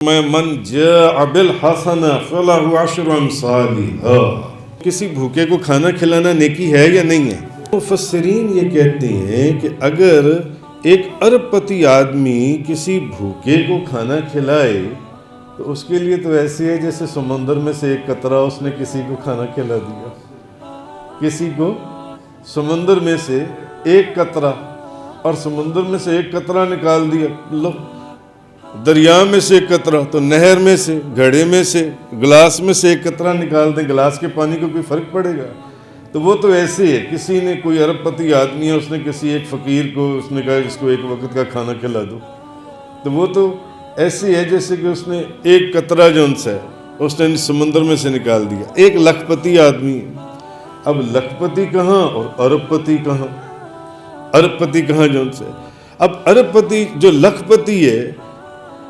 من جاء بالحسنہ فلہ عشر امثالہا، کسی بھوکے کو کھانا کھلانا نیکی ہے یا نہیں ہے؟ مفسرین یہ کہتے ہیں کہ اگر ایک ارب پتی آدمی کسی بھوکے کو کھانا کھلائے تو اس کے لیے تو ایسے ہے جیسے سمندر میں سے ایک قطرہ اس نے کسی کو کھانا کھلا دیا، کسی کو سمندر میں سے ایک قطرہ، اور سمندر میں سے ایک قطرہ نکال دیا، لو دریا میں سے ایک قطرہ، تو نہر میں سے، گھڑے میں سے، گلاس میں سے ایک قطرہ نکال دیں، گلاس کے پانی کو کوئی فرق پڑے گا؟ تو وہ تو ایسے ہے، کسی نے کوئی ارب پتی آدمی ہے، اس نے کسی ایک فقیر کو اس نے کہا اس کو ایک وقت کا کھانا کھلا دو، تو وہ تو ایسے ہے جیسے کہ اس نے ایک قطرہ جون سا ہے اس نے سمندر میں سے نکال دیا۔ ایک لکھ پتی آدمی ہے، اب لکھ پتی کہاں اور ارب پتی کہاں؟ ارب پتی کہاں جون سے؟ اب ارب پتی جو لکھ پتی ہے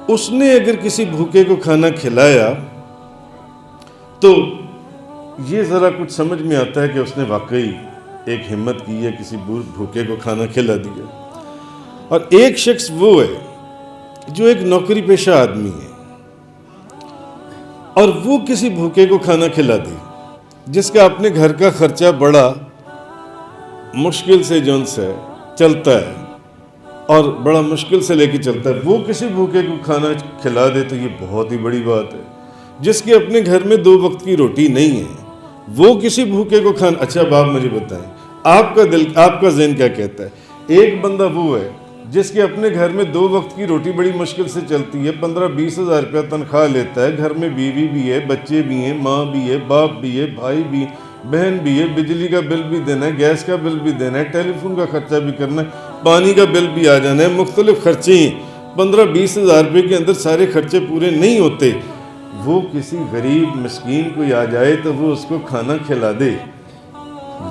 اس نے اگر کسی بھوکے کو کھانا کھلایا تو یہ ذرا کچھ سمجھ میں آتا ہے کہ اس نے واقعی ایک ہمت کی ہے، کسی بھوکے کو کھانا کھلا دیا۔ اور ایک شخص وہ ہے جو ایک نوکری پیشہ آدمی ہے اور وہ کسی بھوکے کو کھانا کھلا دے، جس کا اپنے گھر کا خرچہ بڑا مشکل سے جون سے چلتا ہے اور بڑا مشکل سے لے کے چلتا ہے، وہ کسی بھوکے کو کھانا کھلا دے تو یہ بہت ہی بڑی بات ہے۔ جس کے اپنے گھر میں 2 وقت کی روٹی نہیں ہے وہ کسی بھوکے کو کھانا، اچھا اب آپ مجھے بتائیں آپ کا ذہن کیا کہتا ہے؟ ایک بندہ وہ ہے جس کے اپنے گھر میں 2 وقت کی روٹی بڑی مشکل سے چلتی ہے، 15-20 ہزار روپیہ تنخواہ لیتا ہے، گھر میں بیوی بھی ہے، بچے بھی ہیں، ماں بھی ہے، باپ بھی ہے، بھائی بھی بہن بھی ہے، بجلی کا بل بھی دینا ہے، گیس کا بل بھی دینا ہے، ٹیلی فون کا خرچہ بھی کرنا ہے، پانی کا بل بھی آ جانا ہے، مختلف خرچے ہیں، 15-20 ہزار روپے کے اندر سارے خرچے پورے نہیں ہوتے، وہ کسی غریب مسکین کو آ جائے تو وہ اس کو کھانا کھلا دے،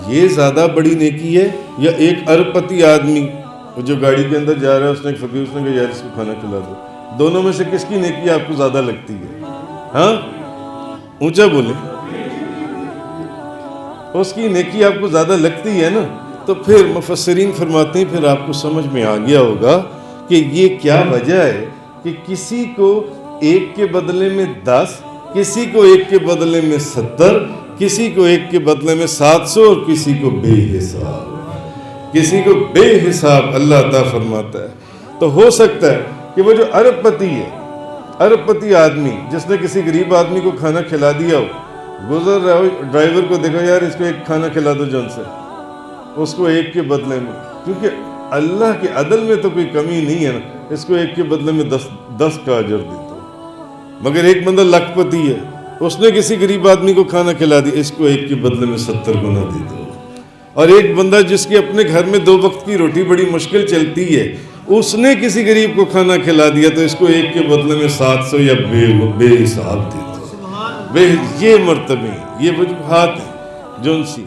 یہ زیادہ بڑی نیکی ہے یا ایک ارب پتی آدمی جو گاڑی کے اندر جا رہا ہے اس نے ایک فقیر اس نے کہا یار اس کو کھانا کھلا دو؟ دونوں میں سے کس کی نیکی آپ کو زیادہ لگتی ہے؟ ہاں اونچا بولیں، اس کی نیکی آپ کو زیادہ لگتی ہے نا؟ تو پھر مفسرین فرماتے ہیں پھر آپ کو سمجھ میں آ گیا ہوگا کہ یہ کیا وجہ ہے کہ کسی کو ایک کے بدلے میں 10، کسی کو ایک کے بدلے میں 70، کسی کو ایک کے بدلے میں 700 اور کسی کو بے حساب، کسی کو بے حساب اللہ عطا فرماتا ہے۔ تو ہو سکتا ہے کہ وہ جو ارب پتی ہے، ارب پتی آدمی جس نے کسی غریب آدمی کو کھانا کھلا دیا ہو، گزر رہا ہو، ڈرائیور کو دیکھو یار اس کو ایک کھانا کھلا دو جون سے، اس کو ایک کے بدلے میں، کیونکہ اللہ کے عدل میں تو کوئی کمی نہیں ہے نا، اس کو ایک کے بدلے میں 10 کا اجر دیتا ہو۔ مگر ایک بندہ لکھ پتی ہے، اس نے کسی غریب آدمی کو کھانا کھلا دیا، اس کو ایک کے بدلے میں 70 گنا دیتا ہو۔ اور ایک بندہ جس کے اپنے گھر میں 2 وقت کی روٹی بڑی مشکل چلتی ہے، اس نے کسی غریب کو کھانا کھلا دیا تو اس کو ایک کے بدلے میں 700 یا بے حساب دیتا ہو۔ یہ مرتبے ہیں، یہ وجوہات ہیں جو ان سی